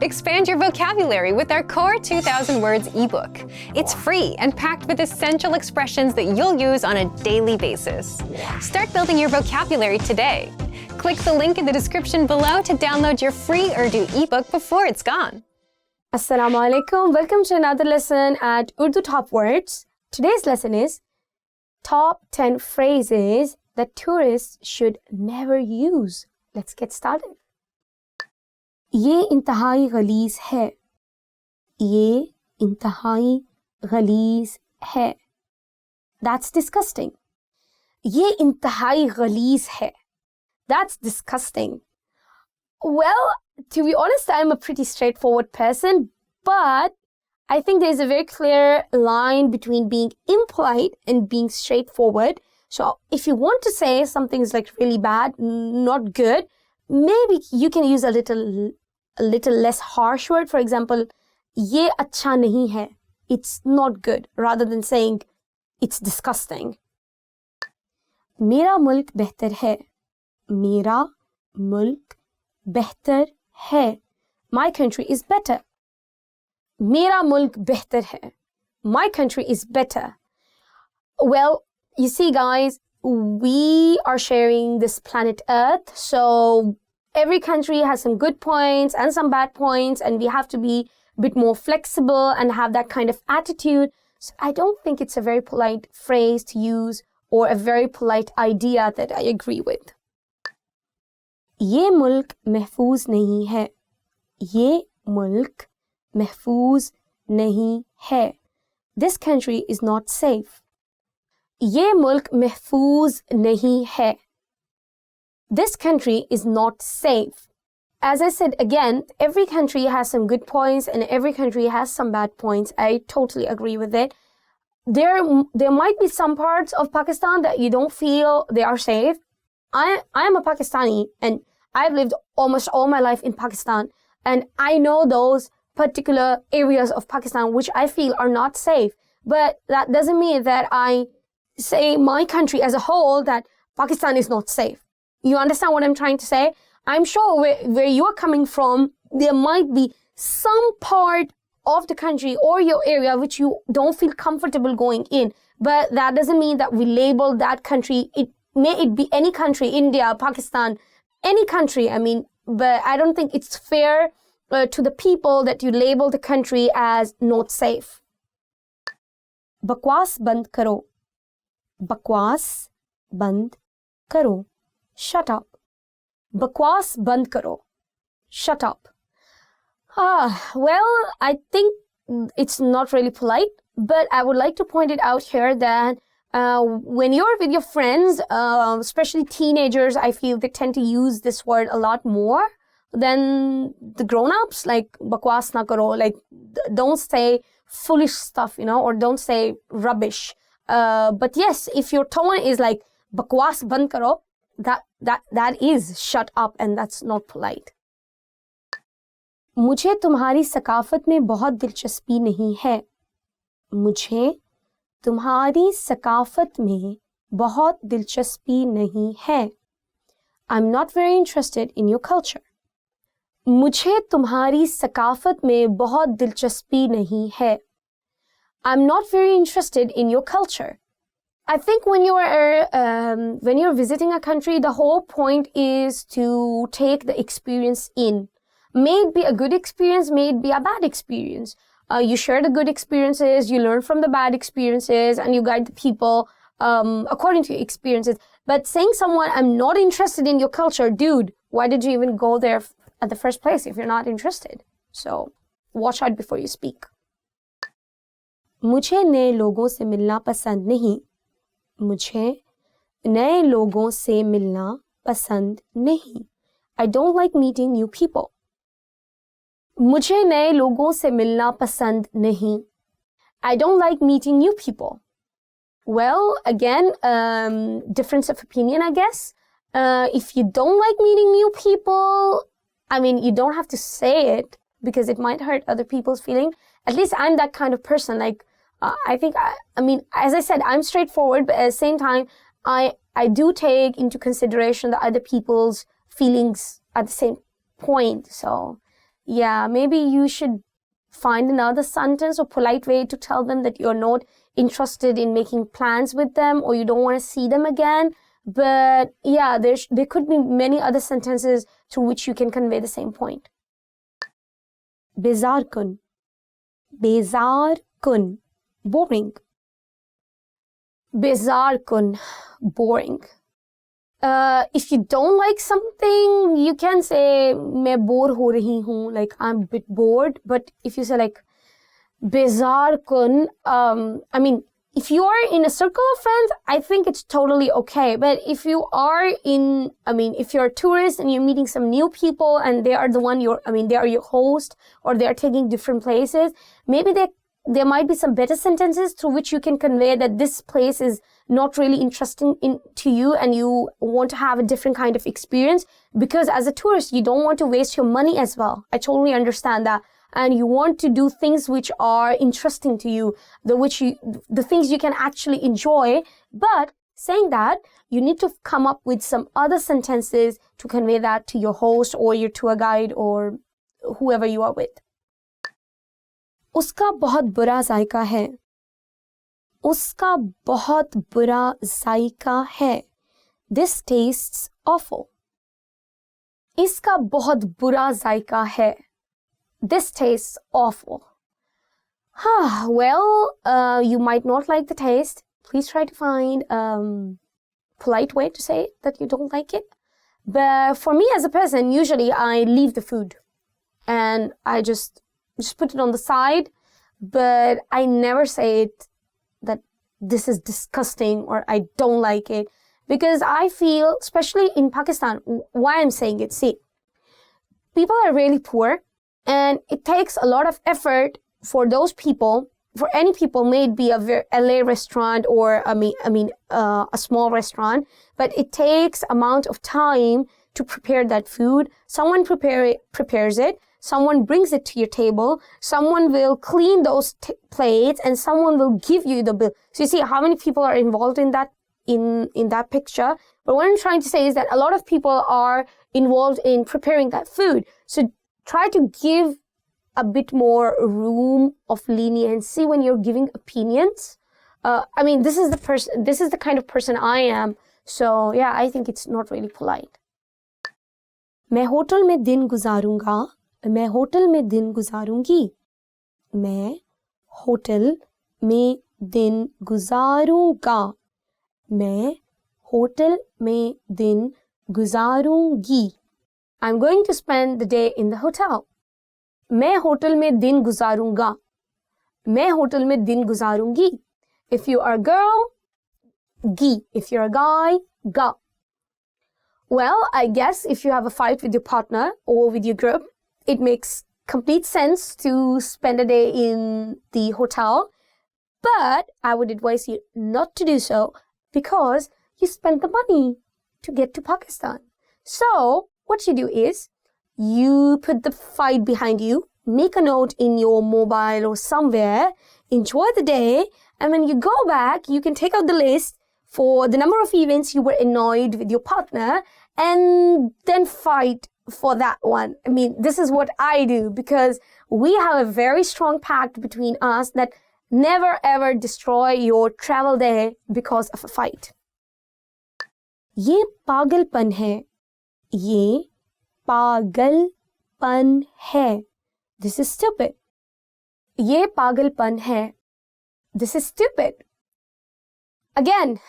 Expand your vocabulary with our Core 2000 Words ebook. It's free and packed with essential expressions that you'll use on a daily basis. Start building your vocabulary today. Click the link in the description below to download your free Urdu ebook before it's gone. Assalamu alaikum. Welcome to another lesson at Urdu Top Words. Today's lesson is Top 10 Phrases that Tourists Should Never Use. Let's get started. ये इंतहाई गलीज़ है. ये इंतहाई गलीज़ है. That's disgusting. ये इंतहाई गलीज़ है. That's disgusting. Well, to be honest, I'm a pretty straightforward person, but I think there's a very clear line between being impolite and being straightforward. So if you want to say something's like really bad, not good, maybe you can use a little less harsh word. For example, ये अच्छा नहीं है. It's not good, rather than saying it's disgusting. मेरा मुल्क बेहतर है. मेरा मुल्क बेहतर है. My country is better. मेरा मुल्क बेहतर है. My country is better. Well, you see, guys, we are sharing this planet Earth, so every country has some good points and some bad points, and we have to be a bit more flexible and have that kind of attitude. So I don't think it's a very polite phrase to use or a very polite idea that I agree with. ये मुल्क महफूज नहीं है. ये मुल्क महफूज नहीं है. This country is not safe. ये मुल्क महफूज नहीं है. This country is not safe. As I said again, every country has some good points and every country has some bad points. I totally agree with it. There might be some parts of Pakistan that you don't feel they are safe. I am a Pakistani and I've lived almost all my life in Pakistan, and I know those particular areas of Pakistan which I feel are not safe. But that doesn't mean that I say my country as a whole that Pakistan is not safe. You understand what I'm trying to say? I'm sure where you're coming from, there might be some part of the country or your area which you don't feel comfortable going in. But that doesn't mean that we label that country. May it be any country, India, Pakistan, any country. But I don't think it's fair to the people that you label the country as not safe. बकवास बंद करो. बकवास बंद करो. Shut up. बकवास बंद करो. Shut up. Well, I think it's not really polite, but I would like to point it out here that when you're with your friends, especially teenagers, I feel they tend to use this word a lot more than the grown-ups. Like, bakwas na karo, like, don't say foolish stuff, or don't say rubbish. But yes, if your tone is like, bakwas band karo, that is shut up, and that's not polite. मुझे तुम्हारी सकाफत में बहुत दिलचस्पी नहीं है. मुझे तुम्हारी सकाफत में बहुत दिलचस्पी नहीं है. I'm not very interested in your culture. मुझे तुम्हारी सकाफत में बहुत दिलचस्पी नहीं है. I'm not very interested in your culture. I think when you're visiting a country, the whole point is to take the experience in. May it be a good experience, may it be a bad experience. You share the good experiences, you learn from the bad experiences, and you guide the people according to your experiences. But saying someone, I'm not interested in your culture, dude, why did you even go there at the first place if you're not interested? So watch out before you speak. मुझे नए लोगों से मिलना पसंद नहीं. मुझे नए लोगों से मिलना पसंद नहीं. I don't like meeting new people. मुझे नए लोगों से मिलना पसंद नहीं. I don't like meeting new people. Well, again, difference of opinion, I guess. If you don't like meeting new people, you don't have to say it because it might hurt other people's feelings. At least I'm that kind of person. Like, I think, as I said, I'm straightforward, but at the same time, I do take into consideration the other people's feelings at the same point. So yeah, maybe you should find another sentence or polite way to tell them that you're not interested in making plans with them or you don't want to see them again. But yeah, there could be many other sentences through which you can convey the same point. Bezar kun. Bezar kun. Boring. Bezar kun. Boring. If you don't like something, you can say मैं bore हो रही हूँ, like I'm a bit bored. But if you say like bezar kun, I mean, if you are in a circle of friends, I think it's totally okay. But if you are if you're a tourist and you're meeting some new people and they are they are your host or they are taking different places, maybe there might be some better sentences through which you can convey that this place is not really interesting to you and you want to have a different kind of experience, because as a tourist, you don't want to waste your money as well. I totally understand that. And you want to do things which are interesting to you, the things you can actually enjoy. But saying that, you need to come up with some other sentences to convey that to your host or your tour guide or whoever you are with. उसका बहुत बुरा जायका है. उसका बहुत बुरा जायका है. This tastes awful. इसका बहुत बुरा जायका है. This tastes awful. Well, you might not like the taste. Please try to find a polite way to say that you don't like it. But for me as a person, usually I leave the food and I just put it on the side. But I never say it that this is disgusting or I don't like it. Because I feel, especially in Pakistan, why I'm saying it, see, people are really poor. And it takes a lot of effort for those people, for any people, may it be a LA restaurant or a small restaurant, but it takes amount of time to prepare that food. Someone prepares it, someone brings it to your table, someone will clean those plates, and someone will give you the bill. So you see how many people are involved in that picture. But what I'm trying to say is that a lot of people are involved in preparing that food. So try to give a bit more room of leniency when you're giving opinions. This is the kind of person I am. So yeah, I think it's not really polite. मैं hotel में दिन गुजारूंगा. मैं hotel में दिन गुजारूंगी. मैं hotel में दिन गुजारूंगा. मैं होटल में दिन गुजारूंगी. I'm going to spend the day in the hotel. मैं होटल में दिन गुजारूंगा. मैं होटल में दिन गुजारूंगी. If you are a girl, gi. If you're a guy, ga. Well, I guess if you have a fight with your partner or with your group, it makes complete sense to spend a day in the hotel. But I would advise you not to do so because you spent the money to get to Pakistan. So what you do is you put the fight behind you, make a note in your mobile or somewhere, enjoy the day, and when you go back, you can take out the list for the number of events you were annoyed with your partner and then fight for that one. This is what I do because we have a very strong pact between us that never ever destroy your travel day because of a fight. ये पागलपन है. ये पागलपन है. This is stupid. ये पागलपन है. This is stupid. Again,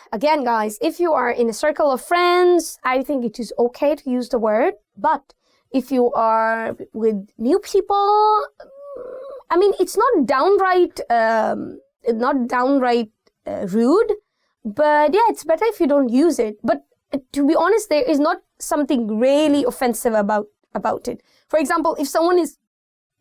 guys, if you are in a circle of friends, I think it is okay to use the word. But if you are with new people, it's not downright rude. But yeah, it's better if you don't use it. But to be honest, there is not something really offensive about it. For example, if someone is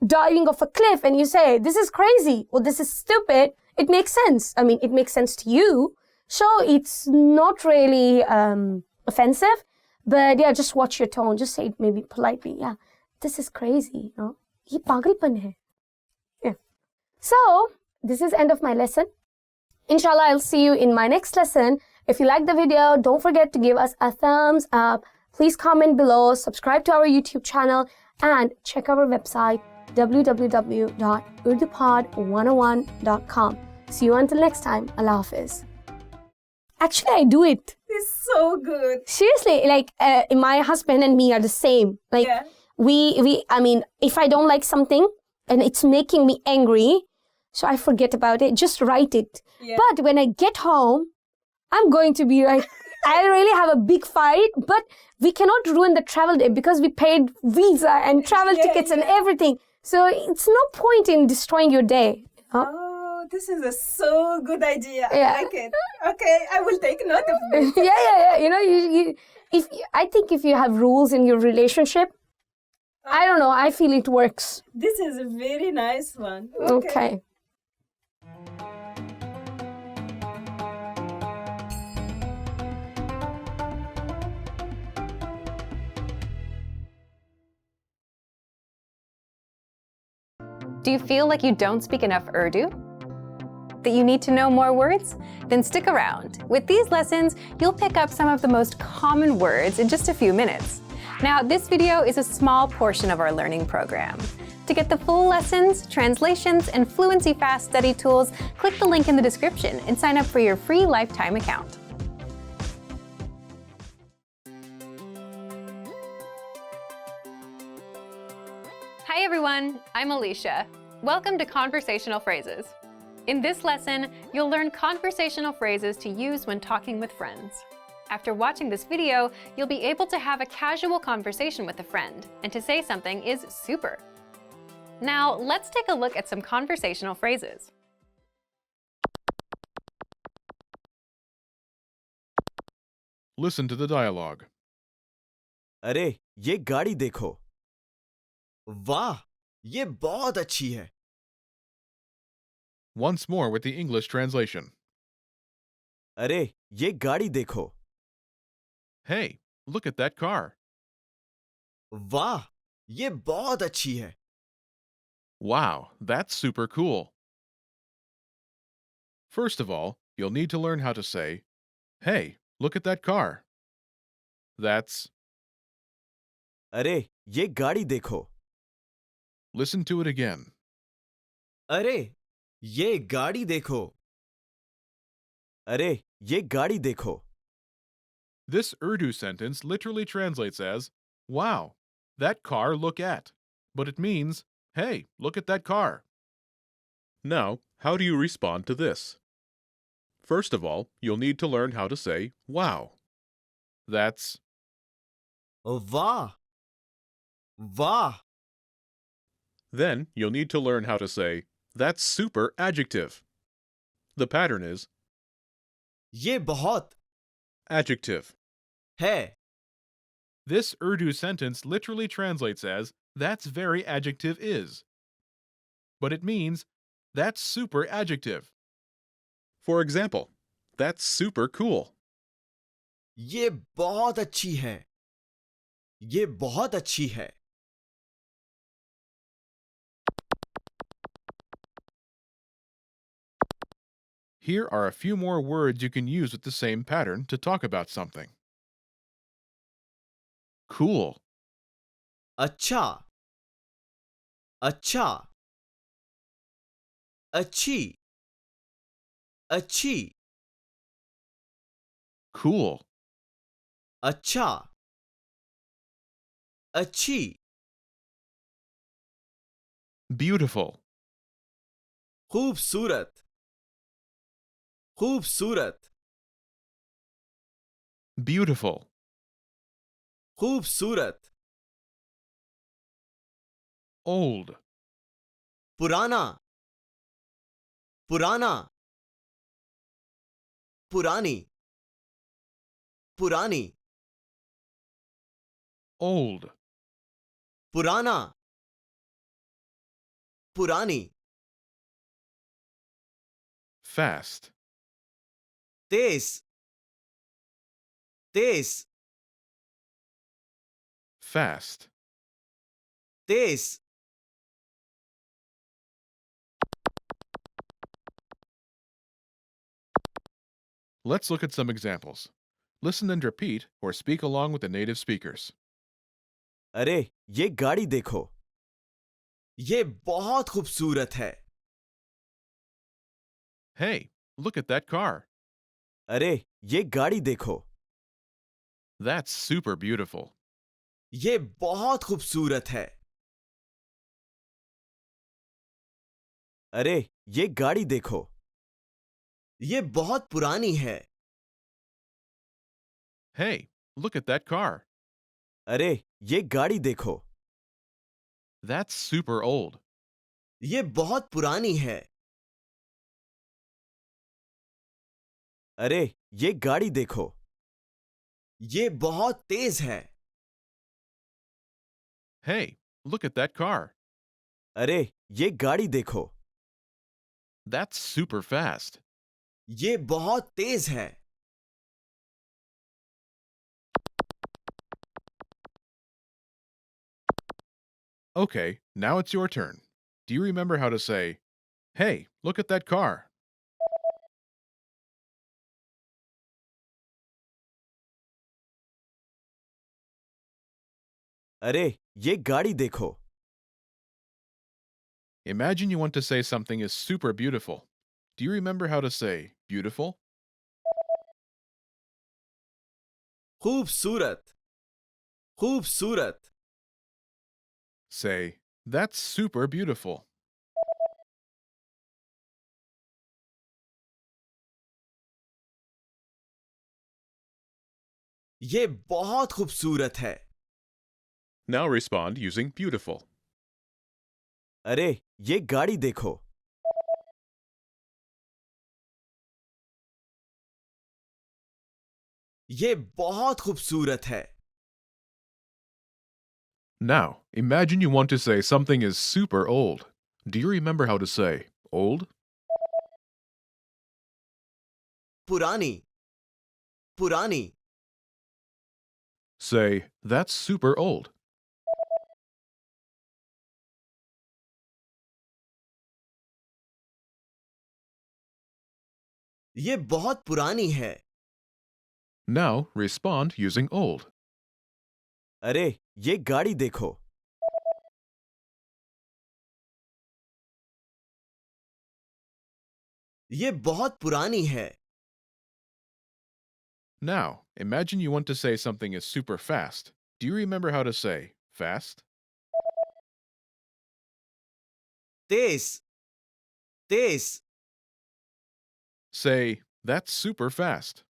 diving off a cliff and you say, this is crazy or this is stupid, it makes sense. It makes sense to you. So it's not really offensive. But yeah, just watch your tone. Just say it maybe politely. Yeah, this is crazy. ये पागलपन है. Yeah. So this is end of my lesson. Inshallah, I'll see you in my next lesson. If you like the video, don't forget to give us a thumbs up. Please comment below, subscribe to our YouTube channel, And check our website www.urdupod101.com. See you until next time. Allah Hafiz. Actually, I do it. It's so good. Seriously, like my husband and me are the same. Like Yeah. I mean, if I don't like something and it's making me angry, so I forget about it, just write it. Yeah. But when I get home, I'm going to be like, I really have a big fight, but we cannot ruin the travel day because we paid visa and travel tickets and everything. So it's no point in destroying your day. Oh, this is a so good idea. Yeah. I like it. Okay, I will take note of it. Yeah. You know, I think if you have rules in your relationship, I don't know, I feel it works. This is a very nice one. Okay. Do you feel like you don't speak enough Urdu? That you need to know more words? Then stick around. With these lessons, you'll pick up some of the most common words in just a few minutes. Now, this video is a small portion of our learning program. To get the full lessons, translations, and Fluency Fast study tools, click the link in the description and sign up for your free lifetime account. Hi everyone, I'm Alicia. Welcome to Conversational Phrases. In this lesson, you'll learn conversational phrases to use when talking with friends. After watching this video, you'll be able to have a casual conversation with a friend, and to say something is super. Now, let's take a look at some conversational phrases. Listen to the dialogue. अरे ये गाड़ी देखो वाह ये बहुत अच्छी है Once more with the English translation. अरे ये गाड़ी देखो Hey, look at that car. वाह ये बहुत अच्छी है Wow, that's super cool. First of all, you'll need to learn how to say, Hey, look at that car. That's, अरे ये गाड़ी देखो listen to it again. अरे ये गाड़ी देखो अरे ये गाड़ी देखो This Urdu sentence literally translates as, Wow, that car look at. But it means, Hey, look at that car. Now, how do you respond to this? First of all, you'll need to learn how to say, Wow. That's, वाह वाह then you'll need to learn how to say, That's super adjective. The pattern is ये बहुत adjective. है This Urdu sentence literally translates as, That's very adjective is. But it means, That's super adjective. For example, That's super cool. ये बहुत अच्छी है ये बहुत अच्छी है Here are a few more words you can use with the same pattern to talk about something. Cool, अच्छा अच्छा अच्छी अच्छी cool, अच्छा अच्छी beautiful, खूबसूरत खूबसूरत beautiful, खूबसूरत old, पुराना पुराना पुरानी पुरानी old, पुराना पुरानी fast, Tej Tej fast, Tej Let's look at some examples. Listen and repeat or speak along with the native speakers. अरे ये गाड़ी देखो, ये बहुत खूबसूरत है। Hey, look at that car. अरे ये गाड़ी देखो, That's super beautiful. ये बहुत खूबसूरत है। अरे ये गाड़ी देखो, ये बहुत पुरानी है। Hey, look at that car. अरे ये गाड़ी देखो, That's super old. ये बहुत पुरानी है। अरे ये गाड़ी देखो, ये बहुत तेज है। Hey, look at that car. अरे ये गाड़ी देखो, That's super fast. ये बहुत तेज है। Okay, now it's your turn. Do you remember how to say, Hey, look at that car? अरे ये गाड़ी देखो, Imagine you want to say something is super beautiful. Do you remember how to say beautiful? खूबसूरत, खूबसूरत। Say, That's super beautiful. ये बहुत खूबसूरत है। Now respond using beautiful. अरे ये गाड़ी देखो, ये बहुत खूबसूरत है। Now, imagine you want to say something is super old. Do you remember how to say old? पुरानी, पुरानी। Say, That's super old. ये बहुत पुरानी है। Now respond using old. अरे ये गाड़ी देखो, ये बहुत पुरानी है। Now, imagine you want to say something is super fast. Do you remember how to say fast? Tej, Tej. Say, That's super fast.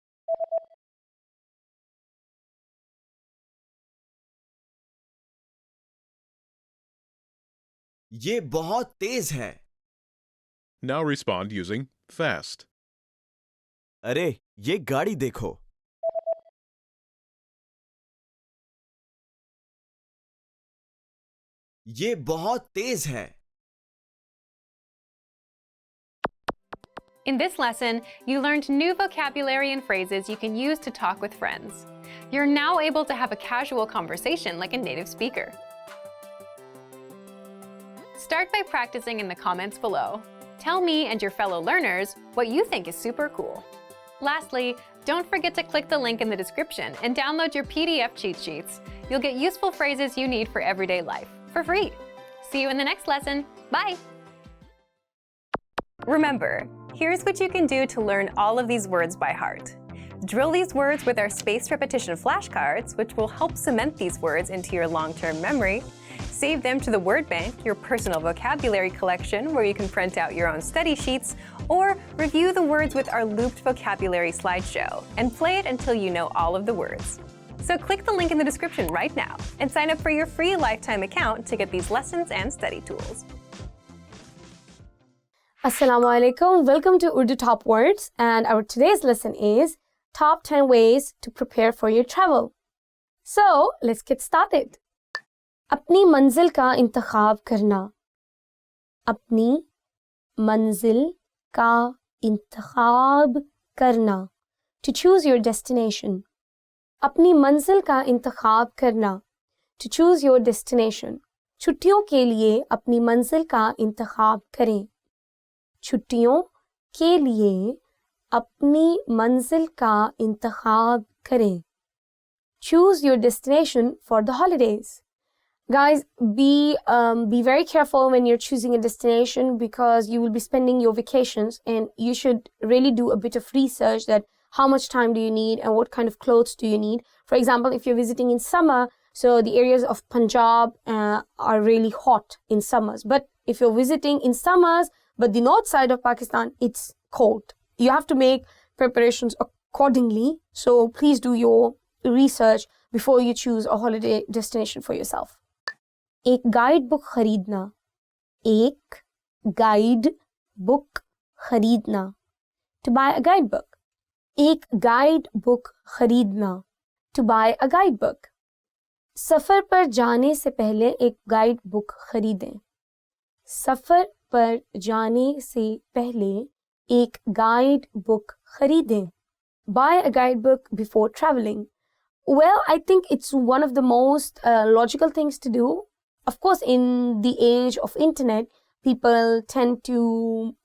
ये बहुत तेज है। Now respond using fast. अरे ये गाड़ी देखो, ये बहुत तेज है। In this lesson, you learned new vocabulary and phrases you can use to talk with friends. You're now able to have a casual conversation like a native speaker. Start by practicing in the comments below. Tell me and your fellow learners what you think is super cool. Lastly, don't forget to click the link in the description and download your PDF cheat sheets. You'll get useful phrases you need for everyday life for free. See you in the next lesson. Bye! Remember, here's what you can do to learn all of these words by heart. Drill these words with our spaced repetition flashcards, which will help cement these words into your long-term memory. Save them to the word bank, your personal vocabulary collection, where you can print out your own study sheets, or review the words with our looped vocabulary slideshow and play it until you know all of the words. So click the link in the description right now and sign up for your free lifetime account to get these lessons and study tools. Assalamu alaikum. Welcome to Urdu Top Words, and our today's lesson is Top 10 Ways to Prepare for Your Travel. So, let's get started. अपनी मंजिल का इंतखाब करना. अपनी मंजिल का इंतखाब करना. To choose your destination. अपनी मंजिल का इंतखाब करना. To choose your destination. छुट्टियों के लिए अपनी मंजिल का इंतखाब करें. छुट्टियों के लिए अपनी मंजिल का इंतखाब करें. Choose your destination for the holidays. Guys, be very careful when you're choosing a destination because you will be spending your vacations, and you should really do a bit of research that how much time do you need and what kind of clothes do you need. For example, if you're visiting in summer, so the areas of Punjab are really hot in summers. But if you're visiting in summers, but the north side of Pakistan, it's cold. You have to make preparations accordingly. So please do your research before you choose a holiday destination for yourself. एक guide book खरीदना, एक guide book खरीदना, to buy a guidebook. एक guide book खरीदना, to buy a guidebook. सफर पर जाने से पहले एक गाइड बुक खरीदें. सफर पर जाने से पहले एक गाइड बुक खरीदें. Buy a guidebook before traveling. Well, I think it's one of the most logical things to do. Of course, in the age of internet, people tend to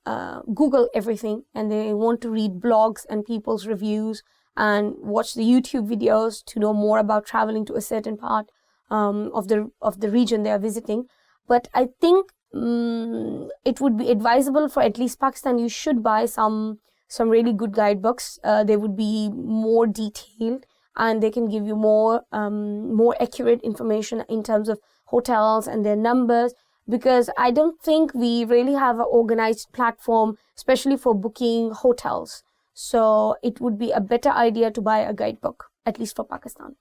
Google everything, and they want to read blogs and people's reviews and watch the YouTube videos to know more about traveling to a certain part of the region they are visiting. But I think it would be advisable for at least Pakistan, you should buy some really good guidebooks. They would be more detailed, and they can give you more accurate information in terms of hotels and their numbers, because I don't think we really have an organized platform, especially for booking hotels. So it would be a better idea to buy a guidebook, at least for Pakistan.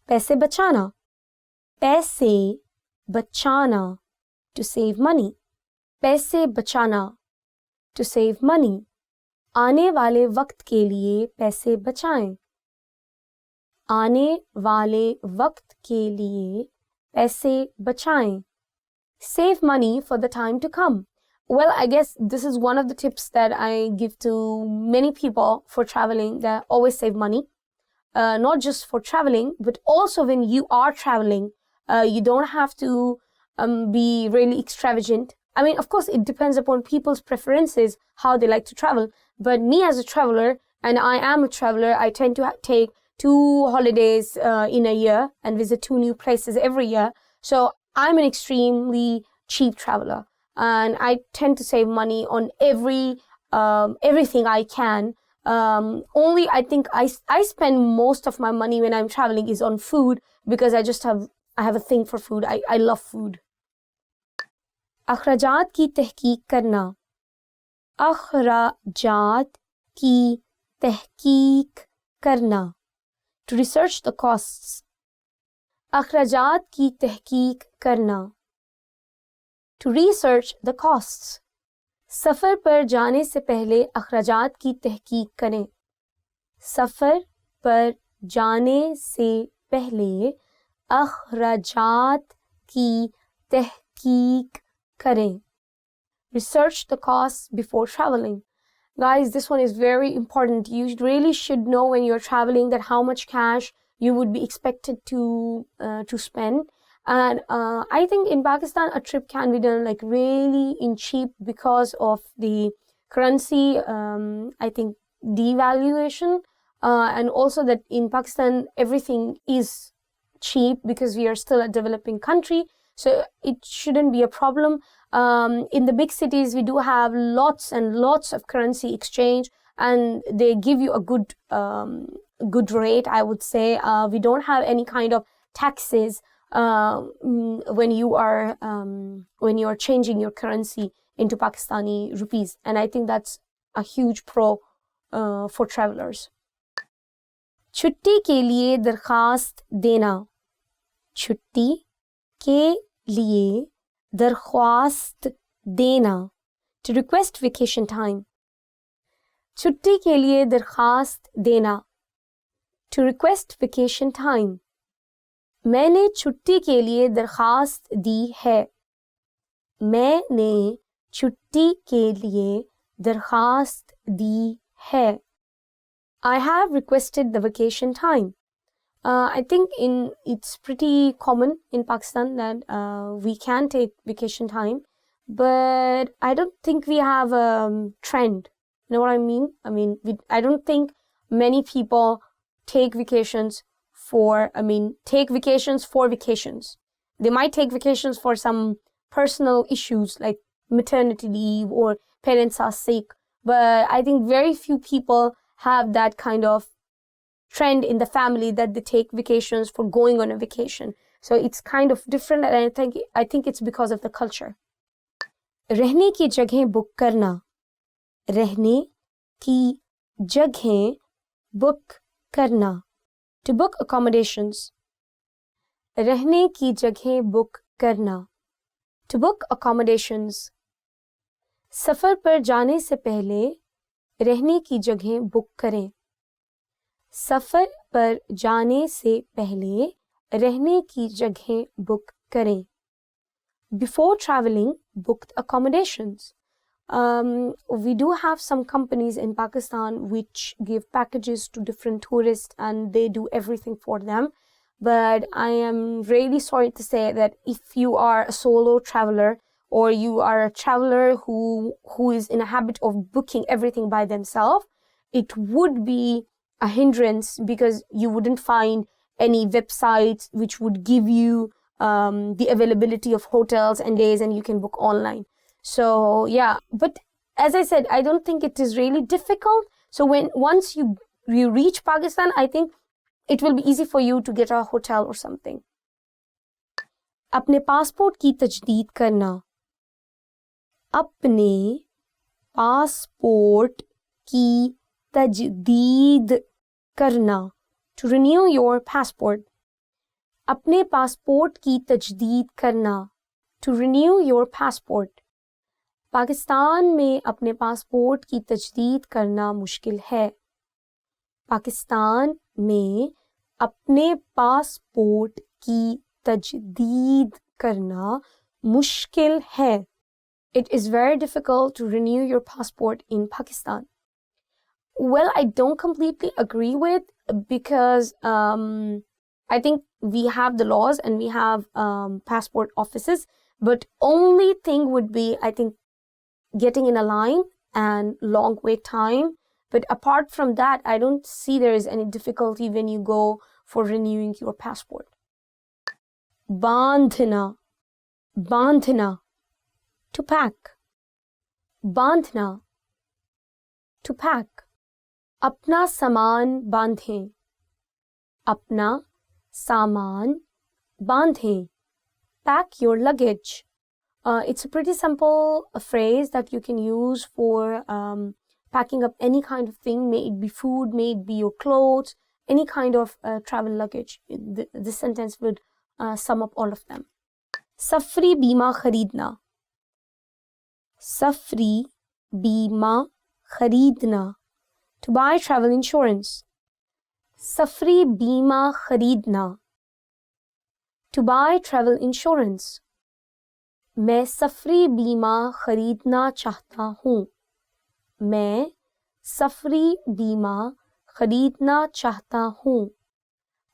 पैसे बचाना, पैसे बचाना, to save money. पैसे बचाना, to save money. आने वाले वक्त के लिए पैसे बचाएं. आने वाले वक्त के लिए पैसे बचाएं. Save money for the time to come. Well, I guess this is one of the tips that I give to many people for traveling, that always save money. Not just for traveling, but also when you are traveling, you don't have to be really extravagant. I mean, of course, it depends upon people's preferences, how they like to travel. But me as a traveler, and I am a traveler, I tend to take 2 holidays in a year and visit 2 new places every year. So I'm an extremely cheap traveler, and I tend to save money on everything I can. Only I think I spend most of my money when I'm traveling is on food, because I have a thing for food. I love food. अखराजात की तहकीक करना. अखराजात की तहकीक करना, to research the costs. अखराजात की तहकीक करना, to research the costs. सफ़र पर जाने से पहले अखराजात की तहकीक करें. सफ़र पर जाने से पहले अखराजात की तहकीक करें. Research the costs before traveling. Guys, this one is very important. You really should know when you're traveling that how much cash you would be expected to spend. And I think in Pakistan, a trip can be done like really in cheap because of the currency, I think devaluation, and also that in Pakistan, everything is cheap because we are still a developing country. So it shouldn't be a problem. In the big cities, we do have lots and lots of currency exchange, and they give you a good rate, I would say. We don't have any kind of taxes when you are changing your currency into Pakistani rupees, and I think that's a huge pro for travelers. छुट्टी के लिए दरखास्त देना. छुट्टी के लिए दरख्वास्त देना, to request vacation time. छुट्टी के लिए दरखास्त देना, to request vacation time. मैंने छुट्टी के लिए दरखास्त दी है. मैंने छुट्टी के लिए दरखास्त दी है. I have requested the vacation time. I think it's pretty common in Pakistan that we can take vacation time, but I don't think we have a trend. You know what I mean? I don't think many people take vacations for vacations. They might take vacations for some personal issues like maternity leave or parents are sick. But I think very few people have that kind of trend in the family that they take vacations for going on a vacation. So it's kind of different, and I think it's because of the culture. रहने की जगह book करना. रहने की जगह book करना. To book accommodations. रहने की जगह बुक करना. To book accommodations. सफर पर जाने से पहले रहने की जगह बुक करें. सफर पर जाने से पहले रहने की जगह बुक करें. Before traveling, book accommodations. We do have some companies in Pakistan which give packages to different tourists and they do everything for them. But I am really sorry to say that if you are a solo traveler or you are a traveler who is in a habit of booking everything by themselves, it would be a hindrance because you wouldn't find any websites which would give you the availability of hotels and days, and you can book online. So yeah, but as I said, I don't think it is really difficult. So once you reach Pakistan, I think it will be easy for you to get a hotel or something. अपने passport की तजदीद करना. अपने passport की तजदीद करना. To renew your passport. अपने passport की तजदीद करना. To renew your passport. Pakistan में अपने पासपोर्ट की तजदीद करना मुश्किल है. पाकिस्तान में अपने पासपोर्ट की तजदीद करना मुश्किल है. It is very difficult to renew your passport in Pakistan. Well, I don't completely agree with, because I think we have the laws and we have passport offices, but only thing would be, I think, getting in a line and long wait time. But apart from that, I don't see there is any difficulty when you go for renewing your passport. बांधना. बांधना. To pack. बांधना. To pack. अपना सामान बांधें. अपना सामान बांधें. Pack your luggage. It's a pretty simple phrase that you can use for packing up any kind of thing, may it be food, may it be your clothes, any kind of travel luggage. This sentence would sum up all of them. सफरी बीमा खरीदना. सफरी बीमा खरीदना. To buy travel insurance. सफरी बीमा खरीदना. To buy travel insurance. मैं सफरी बीमा खरीदना चाहता हूँ. मैं सफरी बीमा खरीदना चाहता हूँ.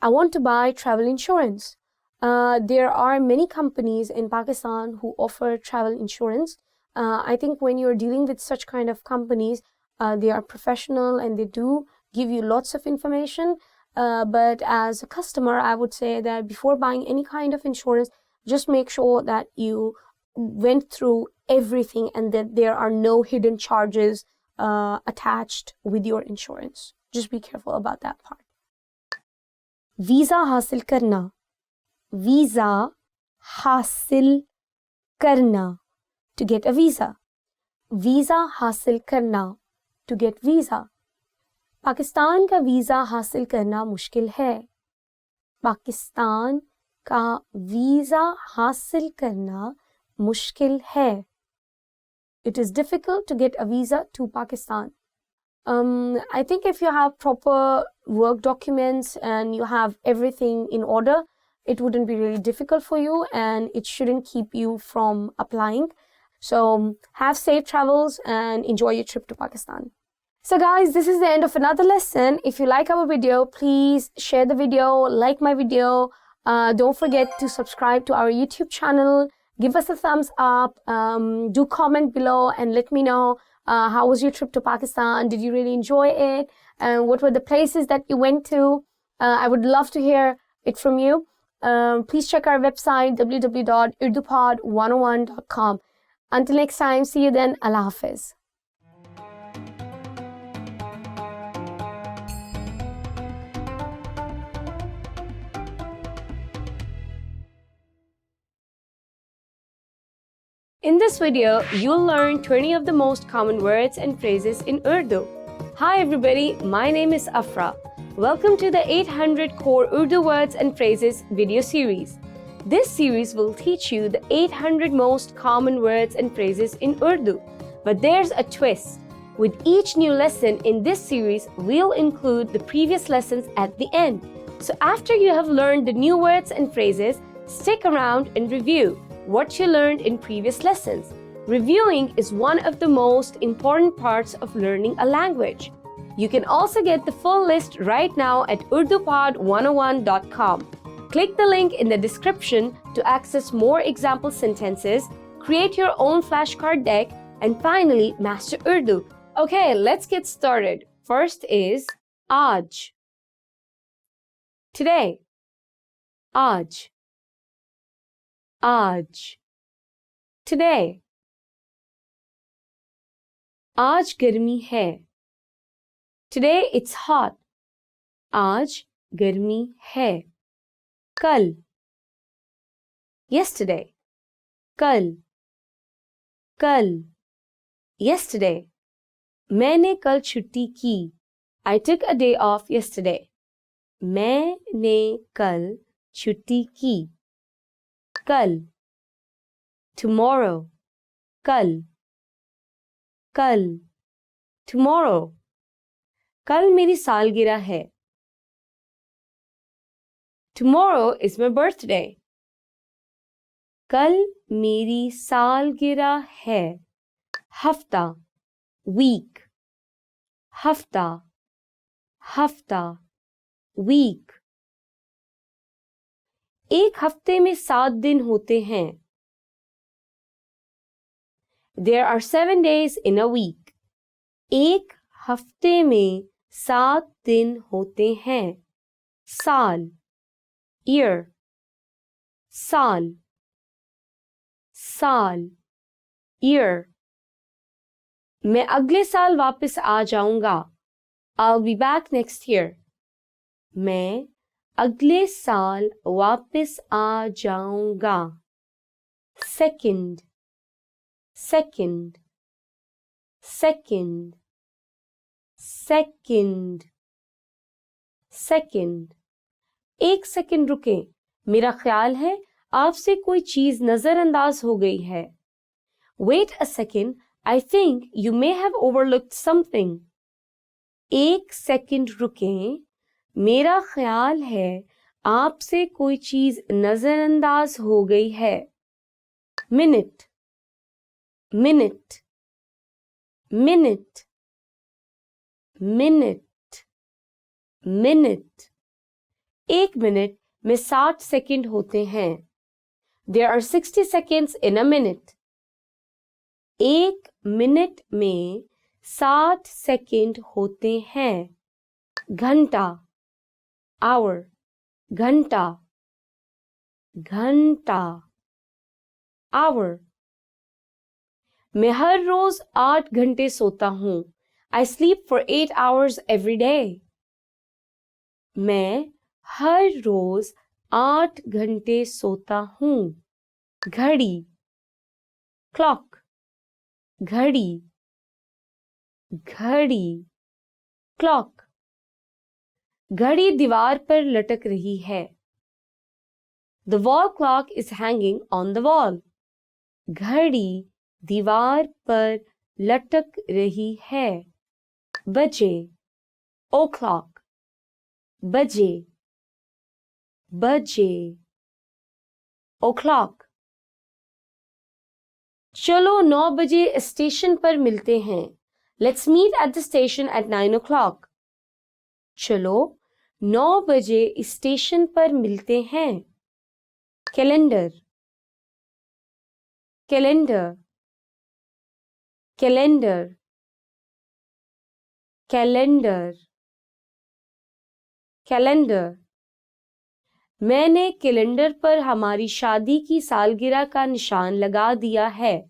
I want to buy travel insurance. There are many companies in Pakistan who offer travel insurance. I think when you're dealing with such kind of companies, they are professional and they do give you lots of information. But as a customer, I would say that before buying any kind of insurance, just make sure that you went through everything and that there are no hidden charges attached with your insurance. Just be careful about that part. Visa हासिल करना. Visa हासिल करना. To get a visa. Visa हासिल करना. To get visa. Pakistan का visa हासिल करना मुश्किल है. पाकिस्तान का वीज़ा हासिल करना मुश्किल है. It is difficult to get a visa to Pakistan. I think if you have proper work documents and you have everything in order, it wouldn't be really difficult for you and it shouldn't keep you from applying. So have safe travels and enjoy your trip to Pakistan. So guys, this is the end of another lesson. If you like our video, please share the video, like my video. Don't forget to subscribe to our YouTube channel. Give us a thumbs up. Do comment below and let me know how was your trip to Pakistan. Did you really enjoy it? And what were the places that you went to? I would love to hear it from you. Please check our website www.urdupod101.com. Until next time, see you then. Allah Hafiz. In this video, you'll learn 20 of the most common words and phrases in Urdu. Hi everybody, my name is Afra. Welcome to the 800 Core Urdu Words and Phrases video series. This series will teach you the 800 most common words and phrases in Urdu. But there's a twist. With each new lesson in this series, we'll include the previous lessons at the end. So after you have learned the new words and phrases, stick around and review what you learned in previous lessons. Reviewing is one of the most important parts of learning a language. You can also get the full list right now at urdupod101.com. Click the link in the description to access more example sentences, create your own flashcard deck, and finally master Urdu. Okay, let's get started. First is aaj. Today. Aaj. Aaj. Today. Aaj गर्मी है. Today it's hot. आज गर्मी है. कल. Yesterday. कल. कल. Yesterday. मैंने कल छुट्टी की. I took a day off yesterday. मैंने कल छुट्टी की. कल. Tomorrow. कल. कल. Tomorrow. कल मेरी सालगिरह है. Tomorrow is my birthday. कल मेरी सालगिरह है. हफ्ता. Week. हफ्ता. हफ्ता. Week. एक हफ्ते में 7 दिन होते हैं. There are 7 days in a week. एक हफ्ते में 7 दिन होते हैं. साल. Year. साल. साल. Year. मैं अगले साल वापस आ जाऊंगा. I'll be back next year. मैं अगले साल वापस आ जाऊंगा. Second. Second. Second. Second. Second. एक सेकंड रुकें. मेरा ख्याल है आपसे कोई चीज नजरअंदाज हो गई है. Wait a second. I think you may have overlooked something. एक सेकंड रुकें. मेरा ख्याल है आपसे कोई चीज नजरअंदाज हो गई है. Minute. Minute. Minute. Minute. Minute. एक मिनट में 60 सेकंड होते हैं. There are 60 seconds in a minute. एक मिनट में 60 सेकंड होते हैं. घंटा. Hour. घंटा. घंटा. Hour. मैं हर रोज 8 घंटे सोता हूँ. I sleep for 8 hours every day. मैं हर रोज 8 घंटे सोता हूँ. घड़ी. Clock. घड़ी. घड़ी. Clock. घड़ी दीवार पर लटक रही है. The wall clock is hanging on the wall. घड़ी दीवार पर लटक रही है. बजे. O'clock. बजे. बजे. O'clock. चलो 9 बजे स्टेशन पर मिलते हैं. Let's meet at the station at 9 o'clock. चलो 9 बजे स्टेशन पर मिलते हैं. Calendar. Calendar. Calendar. Calendar. Calendar. मैंने कैलेंडर पर हमारी शादी की सालगिरह का निशान लगा दिया है.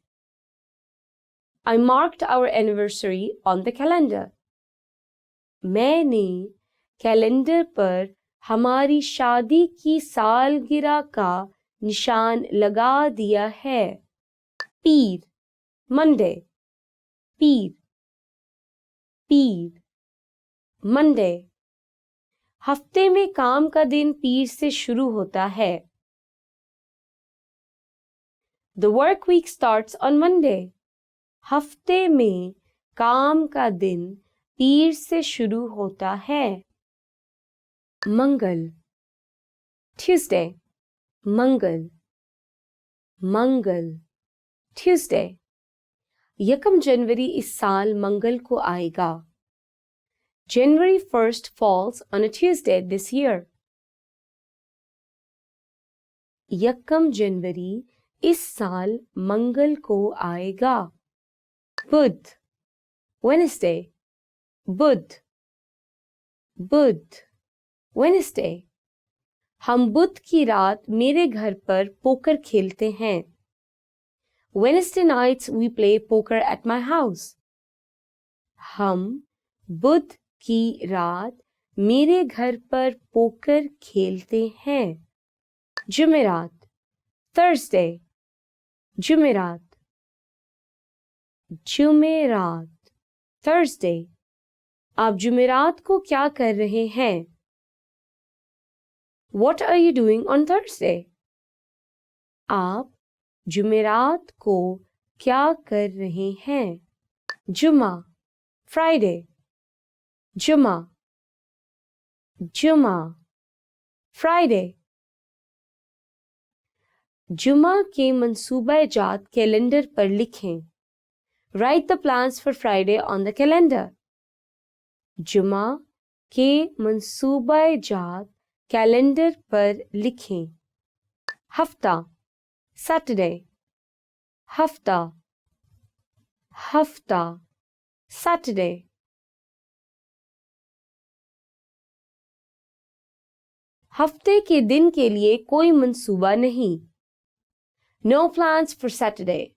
I marked our anniversary on the calendar. मैंने कैलेंडर पर हमारी शादी की सालगिरह का निशान लगा दिया है. पीर, Monday. पीर, पीर, Monday. हफ्ते में काम का दिन पीर से शुरू होता है. The work week starts on Monday. हफ्ते में काम का दिन पीर से शुरू होता है. मंगल, Tuesday. मंगल, मंगल, Tuesday. 1 जनवरी इस साल मंगल को आएगा. January 1st falls on a Tuesday this year. 1 जनवरी इस साल मंगल को आएगा. बुध, Wednesday. बुध, बुध, Wednesday. हम बुध की रात मेरे घर पर पोकर खेलते हैं. Wednesday nights we play poker at my house. हम बुध की रात मेरे घर पर पोकर खेलते हैं. जुमेरात, Thursday. जुमेरात, जुमेरात, Thursday. आप जुमेरात को क्या कर रहे हैं? What are you doing on Thursday? आप जुमेरात को क्या कर रहे हैं? जुमा, Friday. जुमा, जुमा, Friday. जुमा के मंसूबा जात कैलेंडर पर लिखें. Write the plans for Friday on the calendar. जुमा के मंसूबा जात कैलेंडर पर लिखें. हफ्ता, Saturday. हफ्ता, हफ्ता, Saturday. हफ्ते के दिन के लिए कोई मंसूबा नहीं. No plans for Saturday.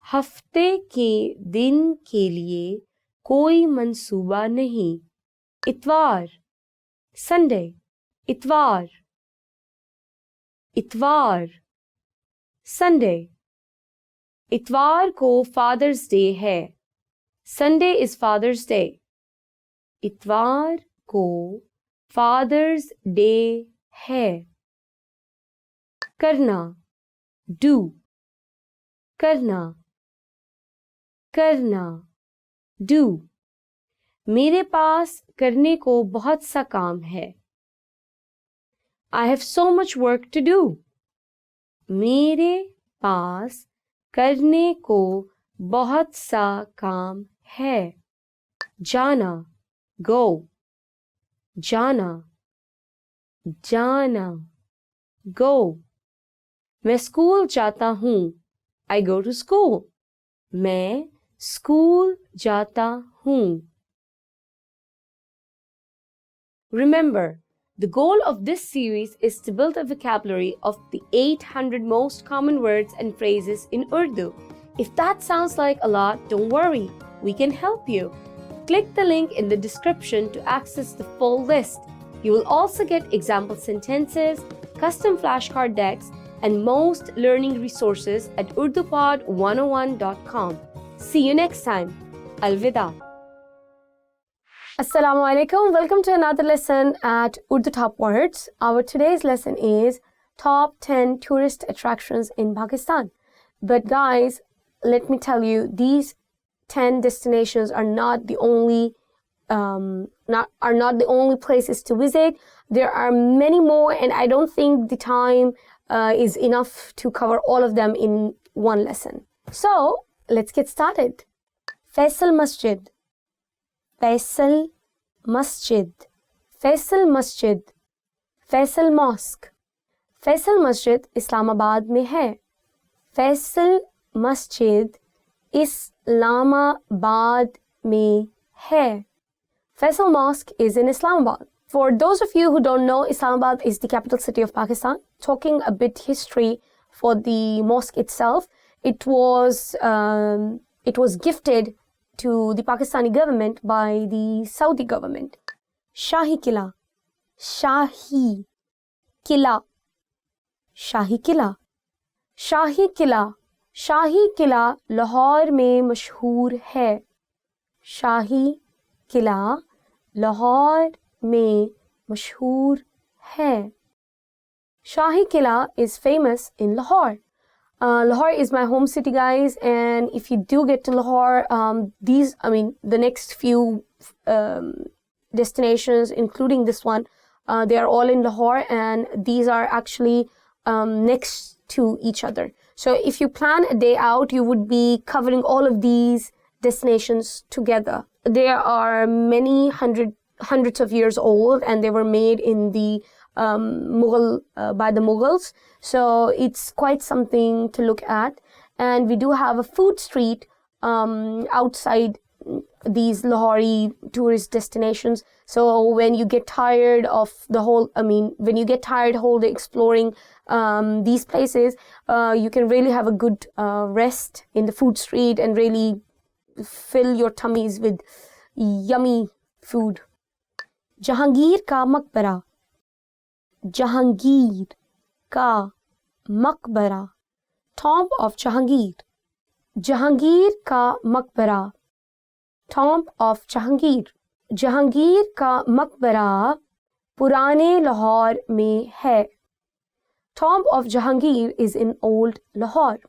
हफ्ते के दिन के लिए कोई मंसूबा नहीं. इतवार, Sunday. इतवार, इतवार, Sunday. इतवार को Father's Day है. Sunday is Father's Day. इतवार को Father's Day है. करना, do. करना, करना, do. मेरे पास करने को बहुत सा काम है. I have so much work to do. मेरे पास करने को बहुत सा काम है. जाना, go. जाना, जाना, go. मैं स्कूल जाता हूँ. I go to school. मैं स्कूल जाता हूँ. Remember, the goal of this series is to build a vocabulary of the 800 most common words and phrases in Urdu. If that sounds like a lot, don't worry, we can help you. Click the link in the description to access the full list. You will also get example sentences, custom flashcard decks, and most learning resources at urdupod101.com. See you next time. Alvida. Assalamu alaikum. Welcome to another lesson at Urdu Top Words. Our today's lesson is top 10 tourist attractions in Pakistan. But guys, let me tell you, these 10 destinations are not the only places to visit. There are many more, and I don't think the time is enough to cover all of them in one lesson. So let's get started. Faisal Masjid. Faisal Masjid. Faisal Masjid. Faisal Mosque. Faisal Masjid Islamabad में है. Faisal Masjid Islamabad में है. Faisal Mosque is in Islamabad. For those of you who don't know, Islamabad is the capital city of Pakistan. Talking a bit history for the mosque itself, it was gifted to the Pakistani government by the Saudi government. Shahi Kila, Shahi Kila, Shahi Kila, Shahi Kila, Shahi Kila Lahore में मशहूर है. शाही किला लाहौर में मशहूर है. Shahi Kila is famous in Lahore. Lahore is my home city, guys, and if you do get to Lahore, the next few destinations, including this one, they are all in Lahore, and these are actually next to each other. So if you plan a day out, you would be covering all of these destinations together. They are many hundreds of years old, and they were made in the by the Mughals. So it's quite something to look at. And we do have a food street outside these Lahori tourist destinations. So when you get tired of when you get tired whole day exploring these places, you can really have a good rest in the food street and really fill your tummies with yummy food. Jahangir ka maqbara. Jahangir ka maqbara. Tomb of Jahangir. Jahangir ka maqbara. Tomb of Jahangir. Jahangir ka maqbara पुराने लाहौर में है. Tomb of Jahangir is in old Lahore.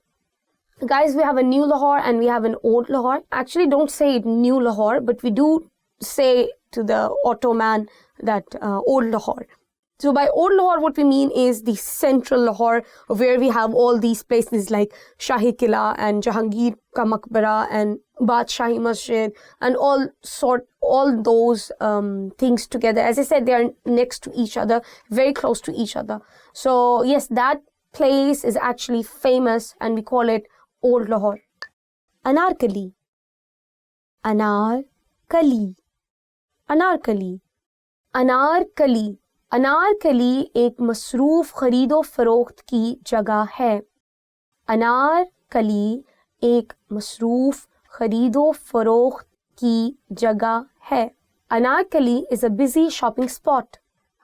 Guys, we have a new Lahore and we have an old Lahore. Actually, don't say it new Lahore, but we do say to the Ottoman that old Lahore. So by old Lahore, what we mean is the central Lahore, where we have all these places like Shahi Kila and Jahangir ka Maqbara and Badshahi Masjid and all those things together. As I said, they are next to each other, very close to each other. So yes, that place is actually famous and we call it Old Lahore. Anarkali. Anarkali. Anarkali. Anarkali. Anarkali एक मसरूफ़ ख़रीदो फ़रोख्त की जगह है. अनारकली एक मसरूफ़ ख़रीदो फ़रोख्त की जगह है. Anarkali is a busy shopping spot.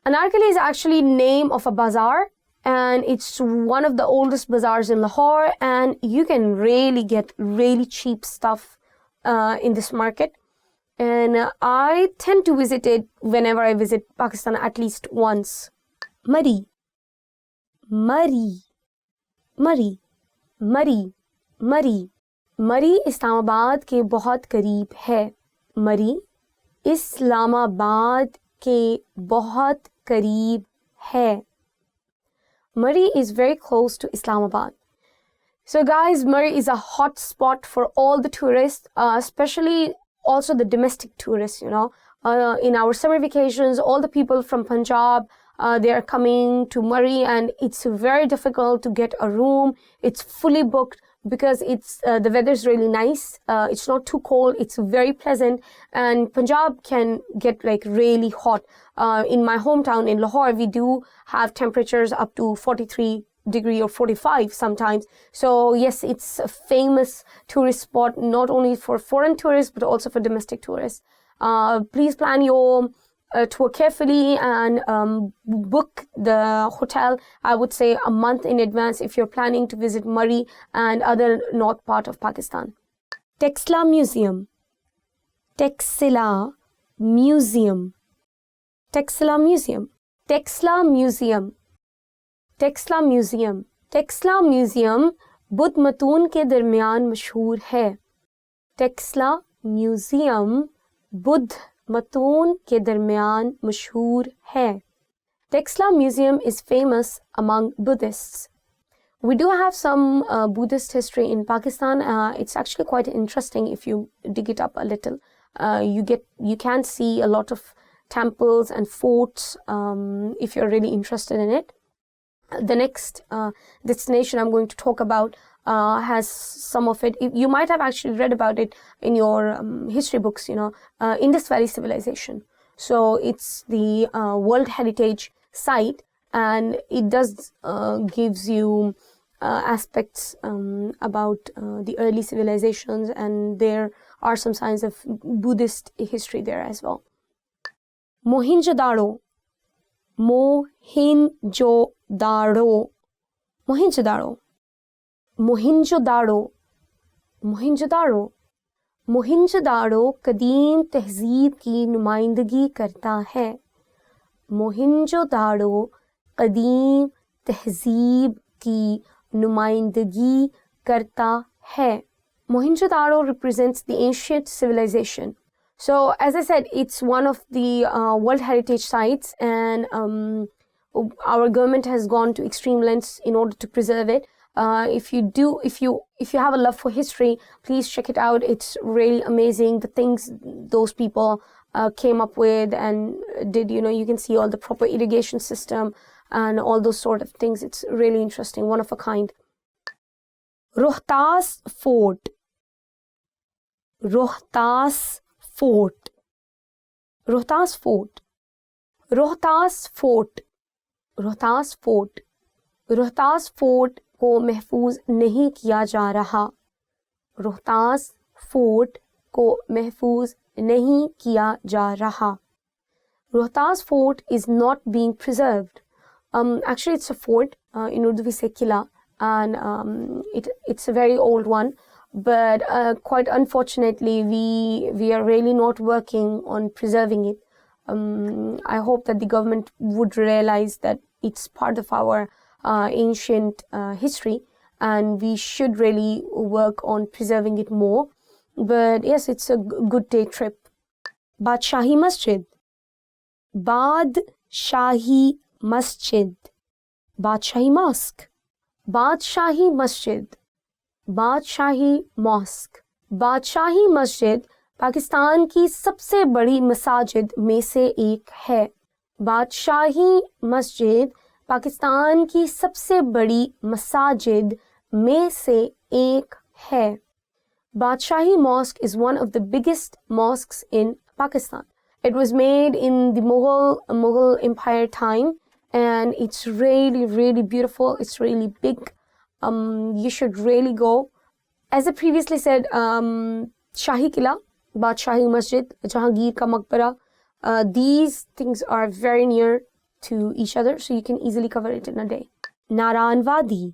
Anarkali is actually name of a bazaar, and it's one of the oldest bazaars in Lahore, and you can really get really cheap stuff in this market. And I tend to visit it whenever I visit Pakistan at least once. Mari. Mari. Mari. Mari. Mari. Mari Islamabad के बहुत करीब है. Mari Islamabad के बहुत करीब है. Mari is very close to Islamabad. So guys, Mari is a hot spot for all the tourists, especially also the domestic tourists, in our summer vacations, all the people from Punjab, they are coming to Murree, and it's very difficult to get a room. It's fully booked because the weather is really nice. It's not too cold. It's very pleasant, and Punjab can get like really hot. In my hometown in Lahore, we do have temperatures up to 43 degree or 45 sometimes. So yes, it's a famous tourist spot, not only for foreign tourists but also for domestic tourists. Please plan your tour carefully and book the hotel, I would say, a month in advance if you're planning to visit Murree and other north part of Pakistan. Texla Museum. Texla Museum. Texla Museum. Texla Museum. Texla Museum. Texla Museum Buddha मतून के दरमियान मशहूर है. Texla Museum Buddha मतून के दरमियान मशहूर है. Texla Museum is famous among Buddhists. We do have some Buddhist history in Pakistan. It's actually quite interesting if you dig it up a little. You can see a lot of temples and forts if you're really interested in it. The next destination I'm going to talk about has some of it. You might have actually read about it in your history books, Indus Valley Civilization. So it's the World Heritage Site, and it does gives you aspects about the early civilizations, and there are some signs of Buddhist history there as well. Mohenjo-daro, Mohenjo-daro, Mohenjo-daro, Mohenjo-daro, Mohenjo-daro. Mohenjo-daro कदीम तहजीब की नुमाइंदगी करता है. मोहिंजोदारो कदीम तहजीब की नुमाइंदगी करता है. Mohenjo-daro represents the ancient civilization. So, as I said, it's one of the World Heritage Sites, and our government has gone to extreme lengths in order to preserve it. If you have a love for history, please check it out. It's really amazing, the things those people came up with and did. You can see all the proper irrigation system and all those sort of things. It's really interesting, one of a kind. Rohtas Fort, Rohtas Fort, Rohtas Fort, Rohtas Fort, Rohtas Fort, Rohtas Fort को महफूज नहीं किया जा रहा. Rohtas fort को महफूज नहीं किया जा रहा. Rohtas Fort is not being preserved. Actually, it's a fort. In Urdu, we say kila, and it's a very old one. But quite unfortunately, we are really not working on preserving it. I hope that the government would realize that it's part of our ancient history, and we should really work on preserving it more. But yes, it's a good day trip. Badshahi Masjid, Badshahi Masjid, Badshahi Mosque, Badshahi Masjid, Badshahi Mosque. Badshahi Masjid Pakistan की सबसे बड़ी मसाजिद में से एक है. बादशाही मस्जिद पाकिस्तान की सबसे बड़ी मसाजिद में से एक है. Badshahi Mosque is one of the biggest mosques in Pakistan. It was made in the Mughal Empire time, and it's really, really beautiful. It's really big. You should really go. As I previously said, Shahi Kila, Badshahi Masjid, Jahangir ka Maqbara, these things are very near to each other, so you can easily cover it in a day. Naran Wadi,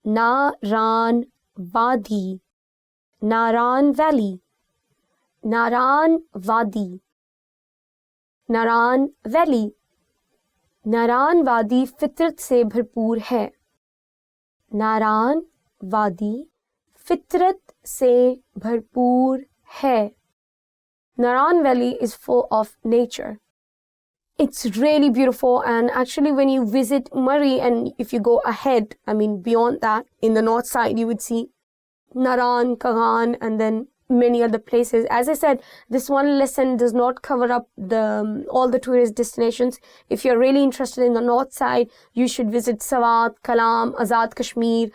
Naran Wadi, Naran Valley, Naran Wadi, Naran Valley. नारान वादी फितरत से भरपूर है. नारान वादी फितरत से भरपूर है. Naran Valley is full of nature. It's really beautiful, and actually when you visit Murray, and if you go ahead, beyond that, in the north side, you would see Naran, Kagan, and then many other places. As I said, this one lesson does not cover up all the tourist destinations. If you're really interested in the north side, you should visit Sawat, Kalam, Azad Kashmir.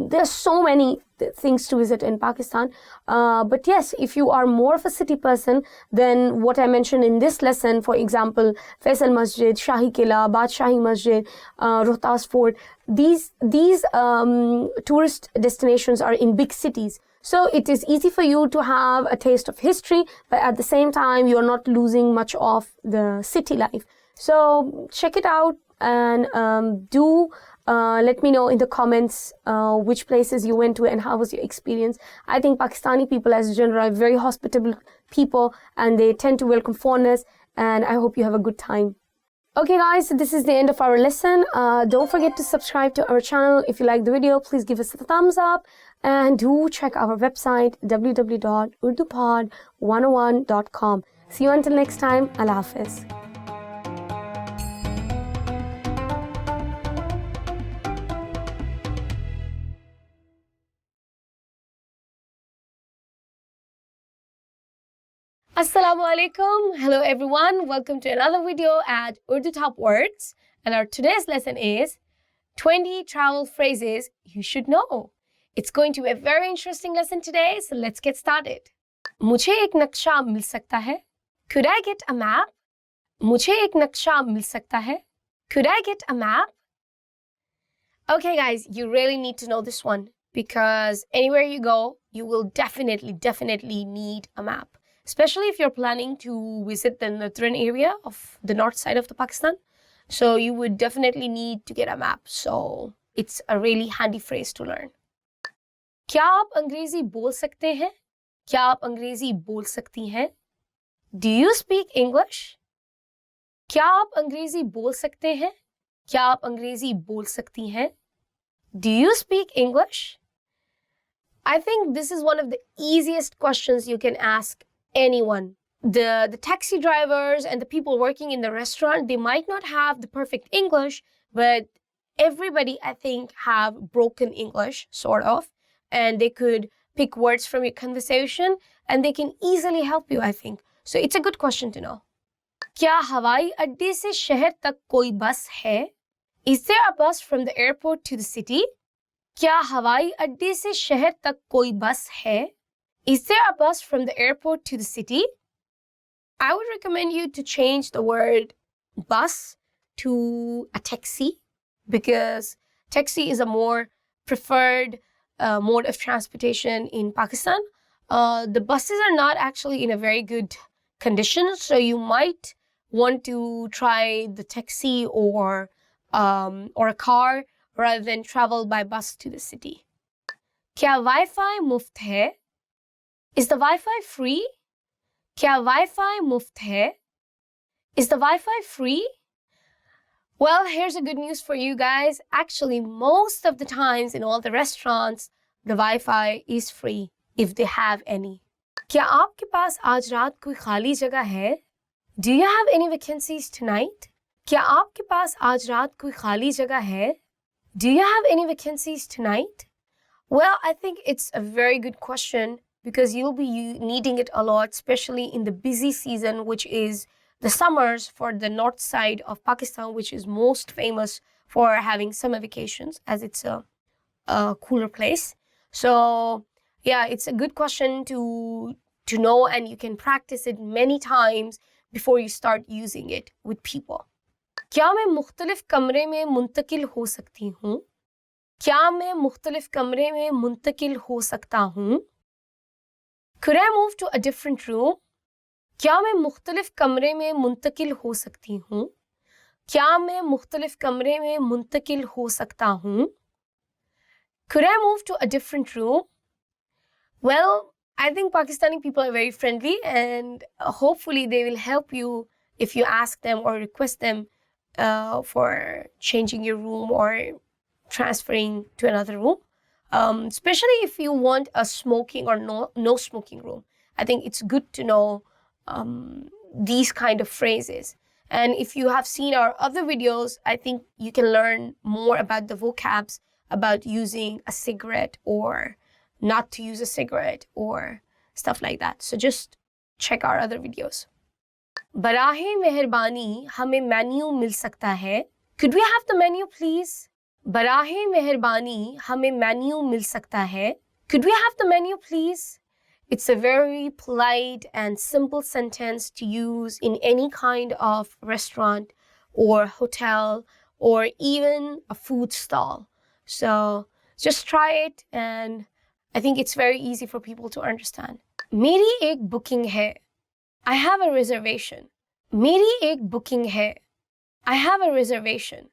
There's so many things to visit in Pakistan. But yes, if you are more of a city person, then what I mentioned in this lesson, for example, Faisal Masjid, Shahi Kila, Badshahi Masjid, Rohtas Fort, these tourist destinations are in big cities. So it is easy for you to have a taste of history, but at the same time, you're not losing much of the city life. So check it out, and do let me know in the comments which places you went to and how was your experience. I think Pakistani people as a general are very hospitable people, and they tend to welcome foreigners, and I hope you have a good time. Okay guys, so this is the end of our lesson. Don't forget to subscribe to our channel. If you like the video, please give us a thumbs up, and do check our website www.urdupod101.com. See you until next time. Allah Hafiz. Assalamu alaikum. Hello everyone. Welcome to another video at Urdu Top Words. And our today's lesson is 20 travel phrases you should know. It's going to be a very interesting lesson today, so let's get started. मुझे एक नक्शा मिल सकता है? Could I get a map? मुझे एक नक्शा मिल सकता है? Could I get a map? Okay, guys, you really need to know this one because anywhere you go, you will definitely need a map. Especially if you're planning to visit the northern area of the north side of the Pakistan. So you would definitely need to get a map. So it's a really handy phrase to learn. क्या आप अंग्रेजी बोल सकते हैं? क्या आप अंग्रेजी बोल सकती हैं? Do you speak English? क्या आप अंग्रेजी बोल सकते हैं? क्या आप अंग्रेजी बोल सकती हैं? Do you speak English? I think this is one of the easiest questions you can ask anyone. The taxi drivers and the people working in the restaurant, they might not have the perfect English, but everybody, I think, have broken English, sort of, and they could pick words from your conversation and they can easily help you, I think. So it's a good question to know. क्या हवाई अड्डे से शहर तक कोई बस है? Is there a bus from the airport to the city? क्या हवाई अड्डे से शहर तक कोई बस है? Is there a bus from the airport to the city? I would recommend you to change the word bus to a taxi because taxi is a more preferred mode of transportation in Pakistan. The buses are not actually in a very good condition, so you might want to try the taxi or a car rather than travel by bus to the city. क्या Wi-Fi मुफ्त है? Is the Wi-Fi free? क्या Wi-Fi मुफ्त है? Is the Wi-Fi free? Well, here's a good news for you guys. Actually, most of the times in all the restaurants, the Wi-Fi is free if they have any. क्या आपके पास आज रात कोई खाली जगह है? Do you have any vacancies tonight? क्या आपके पास आज रात कोई खाली जगह है? Do you have any vacancies tonight? Well, I think it's a very good question because you'll be needing it a lot, especially in the busy season, which is the summers for the north side of Pakistan, which is most famous for having summer vacations as it's a cooler place. So, yeah, it's a good question to know, and you can practice it many times before you start using it with people. क्या मैं मुख्तलिफ कमरे में मुंतकिल हो सकती हूँ? क्या मैं मुख्तलिफ कमरे में मुंतकिल हो सकता हूँ? Could I move to a different room? क्या मैं मुख्तलिफ कमरे में मुंतकिल हो सकती हूँ? क्या मैं मुख्तलिफ कमरे में मुंतकिल हो सकता हूँ? Could I move to a different room? Well, I think Pakistani people are very friendly and hopefully they will help you if you ask them or request them for changing your room or transferring to another room. Especially if you want a smoking or no smoking room. I think it's good to know these kind of phrases. And if you have seen our other videos, I think you can learn more about the vocabs about using a cigarette or not to use a cigarette or stuff like that. So just check our other videos. बराहे मेहरबानी हमें menu मिल सकता है? Could we have the menu, please? बराहे मेहरबानी हमें menu मिल सकता है? Could we have the menu, please? It's a very polite and simple sentence to use in any kind of restaurant or hotel or even a food stall. So just try it and I think it's very easy for people to understand. मेरी एक booking है. I have a reservation. मेरी एक booking है. I have a reservation.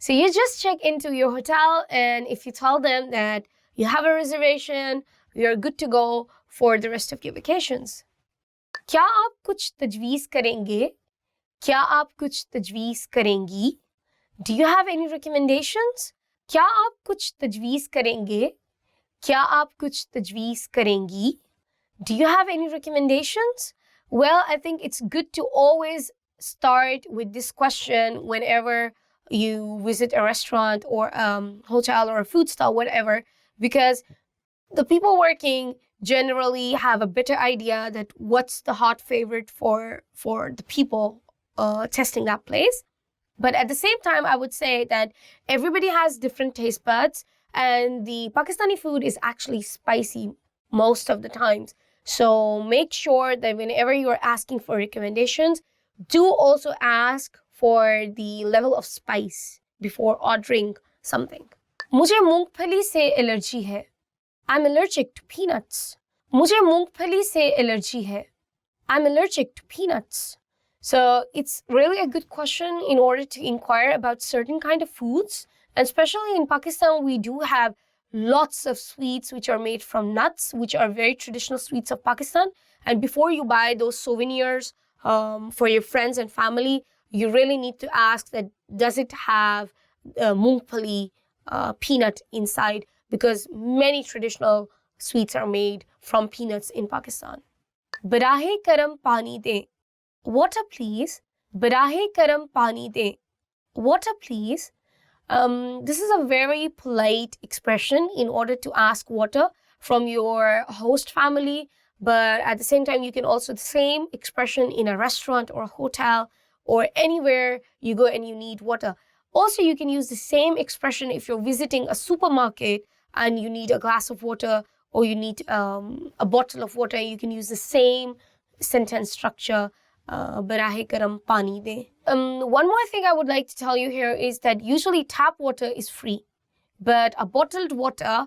So you just check into your hotel and if you tell them that you have a reservation, you're good to go for the rest of your vacations. क्या आप कुछ तजवीज़ करेंगे? क्या आप कुछ तजवीज़ करेंगी? Do you have any recommendations? क्या आप कुछ तजवीज़ करेंगे? क्या आप कुछ तजवीज़ करेंगी? Do you have any recommendations? Well, I think it's good to always start with this question whenever you visit a restaurant or hotel or a food stall, whatever, because the people working generally have a better idea that what's the hot favorite for the people testing that place. But at the same time, I would say that everybody has different taste buds and the Pakistani food is actually spicy most of the times. So make sure that whenever you're asking for recommendations, do also ask for the level of spice before ordering something. मुझे मूंगफली से allergy है. I'm allergic to peanuts. मुझे मूंगफली से allergy है. I'm allergic to peanuts. So it's really a good question in order to inquire about certain kind of foods. And especially in Pakistan, we do have lots of sweets which are made from nuts, which are very traditional sweets of Pakistan. And before you buy those souvenirs for your friends and family, you really need to ask that does it have mungpali peanut inside, because many traditional sweets are made from peanuts in Pakistan. Barahe karam pani de. Water please. Barahe karam pani de. Water please. This is a very polite expression in order to ask water from your host family, but at the same time, you can also the same expression in a restaurant or a hotel or anywhere you go and you need water. Also, you can use the same expression if you're visiting a supermarket and you need a glass of water or you need a bottle of water. You can use the same sentence structure. Barahe karam pani de. One more thing I would like to tell you here is that usually tap water is free, but a bottled water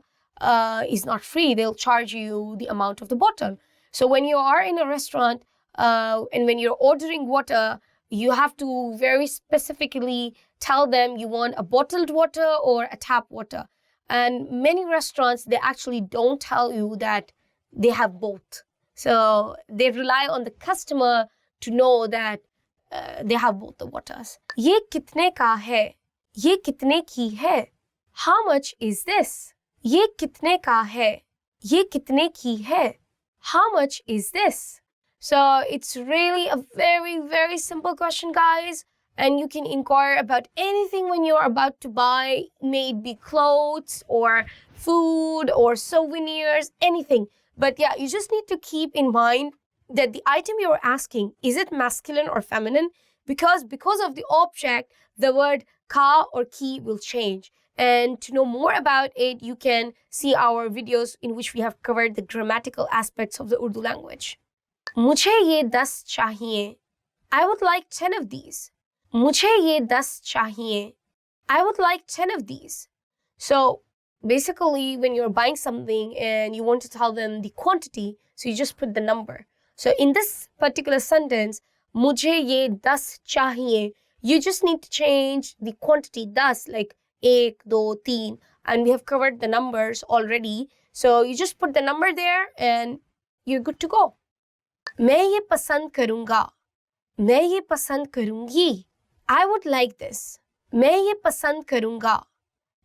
is not free. They'll charge you the amount of the bottle. So when you are in a restaurant and when you're ordering water, you have to very specifically tell them you want a bottled water or a tap water. And many restaurants, they actually don't tell you that they have both. So they rely on the customer to know that they have both the waters. Ye kitne ka hai? Ye kitne ki hai? How much is this? Ye kitne ka hai? Ye kitne ki hai? How much is this? So it's really a very, very simple question, guys. And you can inquire about anything when you're about to buy, may it be clothes or food or souvenirs, anything. But yeah, you just need to keep in mind that the item you're asking, is it masculine or feminine? Because of the object, the word ka or ki will change. And to know more about it, you can see our videos in which we have covered the grammatical aspects of the Urdu language. Mujhe ye 10 chahiye. I would like 10 of these. Mujhe ye 10 chahiye. I would like 10 of these. So basically, when you're buying something and you want to tell them the quantity, so you just put the number. So in this particular sentence, mujhe ye 10 chahiye, you just need to change the quantity 10, like 1, 2, 3, and we have covered the numbers already. So you just put the number there and you're good to go. मैं ये पसंद करूँगा. मैं ये पसंद करूँगी. I would like this. मैं ये पसंद करूँगा.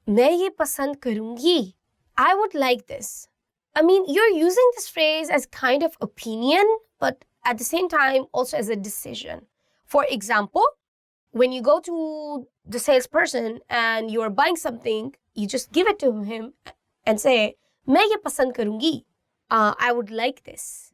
मैं ये पसंद करूँगी. I would like this. I mean, you're using this phrase as kind of opinion, but at the same time also as a decision. For example, when you go to the salesperson and you're buying something, you just give it to him and say, मैं ये पसंद करूँगी. I would like this.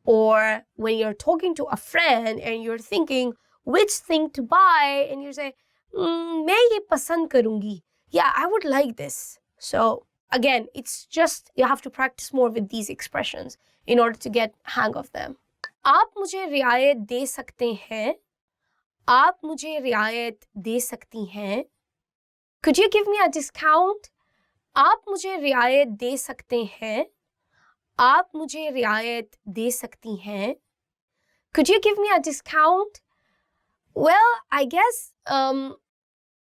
Or when you're talking to a friend and you're thinking which thing to buy, and you say, मैं ये पसंद करूँगी. Yeah, I would like this. So again, it's just you have to practice more with these expressions in order to get hang of them. आप मुझे रियायत दे सकते हैं. आप मुझे रियायत दे सकती हैं. Could you give me a discount? आप मुझे रियायत दे सकते हैं. आप मुझे रियायत दे सकती हैं. Could you give me a discount? Well, I guess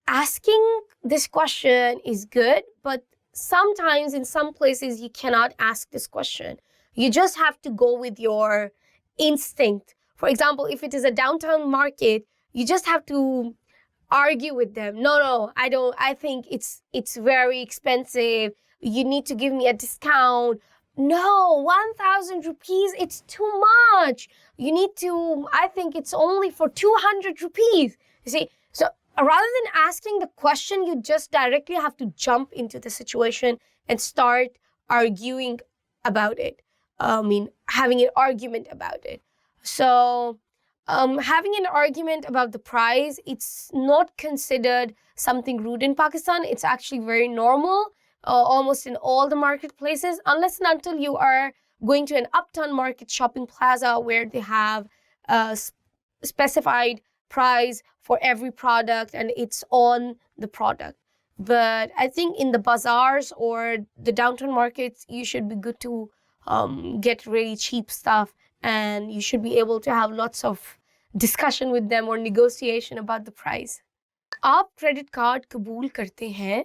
asking this question is good, but sometimes in some places you cannot ask this question. You just have to go with your instinct. For example, if it is a downtown market, you just have to argue with them. No, I don't. I think it's very expensive. You need to give me a discount. No, 1,000 rupees, it's too much. You need to, I think it's only for 200 rupees. You see, so rather than asking the question, you just directly have to jump into the situation and start arguing about it. Having an argument about it. So, having an argument about the price, it's not considered something rude in Pakistan. It's actually very normal. Almost in all the marketplaces, unless and until you are going to an uptown market shopping plaza where they have a specified price for every product and it's on the product. But I think in the bazaars or the downtown markets, you should be good to get really cheap stuff, and you should be able to have lots of discussion with them or negotiation about the price. आप credit card कबूल करते हैं?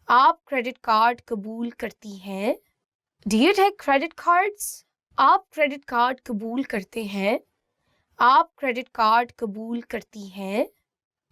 आप credit card कबूल करती हैं? Do you take credit cards? आप credit card कबूल करते हैं? आप credit card कबूल करती हैं?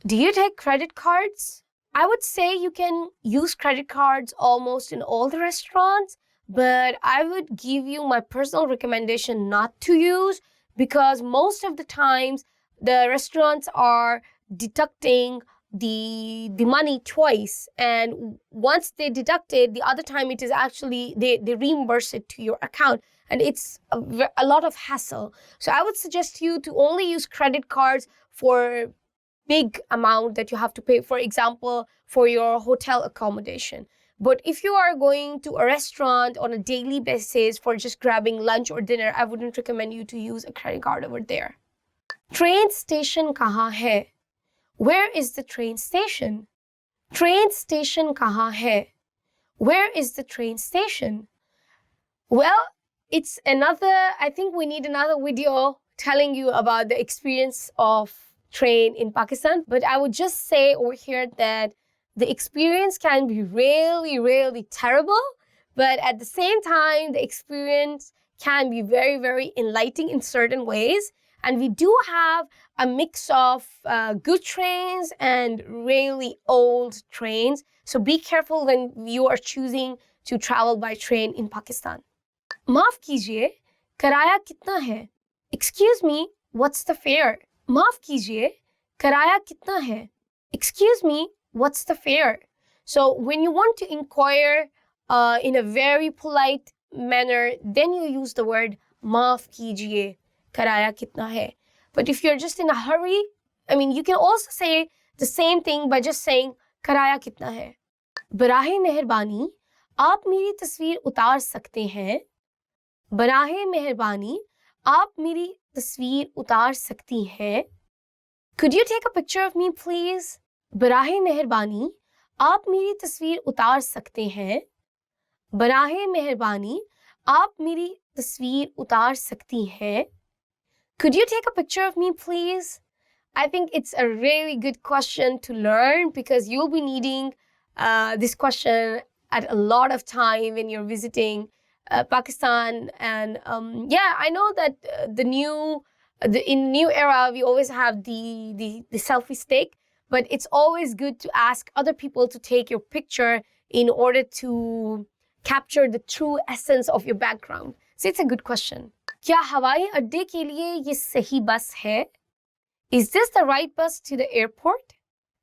Do you take credit cards? I would say you can use credit cards almost in all the restaurants, but I would give you my personal recommendation not to use, because most of the times the restaurants are deducting the money twice, and once they deduct it, the other time it is actually they reimburse it to your account, and it's a lot of hassle. So I would suggest you to only use credit cards for big amount that you have to pay, for example, for your hotel accommodation. But if you are going to a restaurant on a daily basis for just grabbing lunch or dinner, I wouldn't recommend you to use a credit card over there. Train station kahan hai? Where is the train station? Train station kahan hai? Where is the train station? Well, it's another, I think we need another video telling you about the experience of train in Pakistan, but I would just say over here that the experience can be really, really terrible, but at the same time, the experience can be very, very enlightening in certain ways. And we do have a mix of good trains and really old trains. So be careful when you are choosing to travel by train in Pakistan. Maaf kijiye, kiraya kitna hai? Excuse me, what's the fare? Maaf kijiye, kiraya kitna hai? Excuse me, what's the fare? So when you want to inquire in a very polite manner, then you use the word maaf kijiye, kiraya kitna hai. But if you're just in a hurry, I mean, you can also say the same thing by just saying kiraya kitna hai. Barahe meherbani, aap meri tasveer utar sakte hain? Barahe meherbani, aap meri tasveer utar sakti hain? Could you take a picture of me, please? Barahe meherbani, aap meri tasveer utar sakte hain? Barahe meherbani, aap meri tasveer utar sakti hain? Could you take a picture of me, please? I think it's a really good question to learn, because you'll be needing this question at a lot of time when you're visiting Pakistan. And yeah, I know that in new era, we always have the selfie stick, but it's always good to ask other people to take your picture in order to capture the true essence of your background. So it's a good question. क्या हवाई अड्डे के लिए ये सही बस है? Is this the right bus to the airport?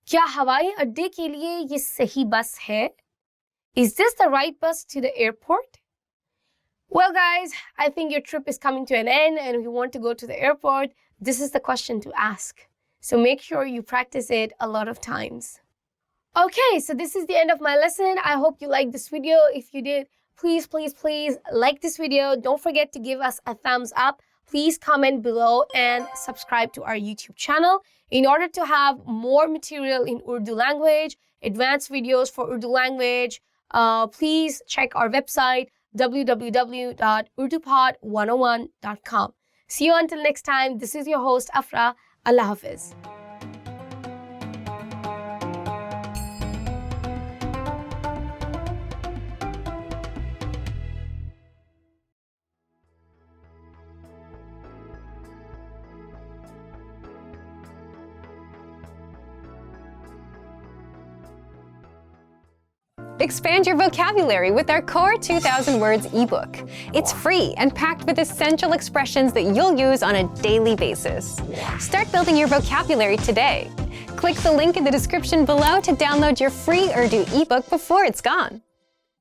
क्या हवाई अड्डे के लिए ये सही बस है? Is this the right bus to the airport? Well, guys, I think your trip is coming to an end, and if you want to go to the airport, this is the question to ask. So make sure you practice it a lot of times. Okay, so this is the end of my lesson. I hope you liked this video. If you did, please, please, please like this video. Don't forget to give us a thumbs up. Please comment below and subscribe to our YouTube channel in order to have more material in Urdu language, advanced videos for Urdu language. Please check our website, www.urdupod101.com. See you until next time. This is your host, Afra. Allah Hafiz. Expand your vocabulary with our Core 2000 Words ebook. It's free and packed with essential expressions that you'll use on a daily basis. Start building your vocabulary today. Click the link in the description below to download your free Urdu ebook before it's gone.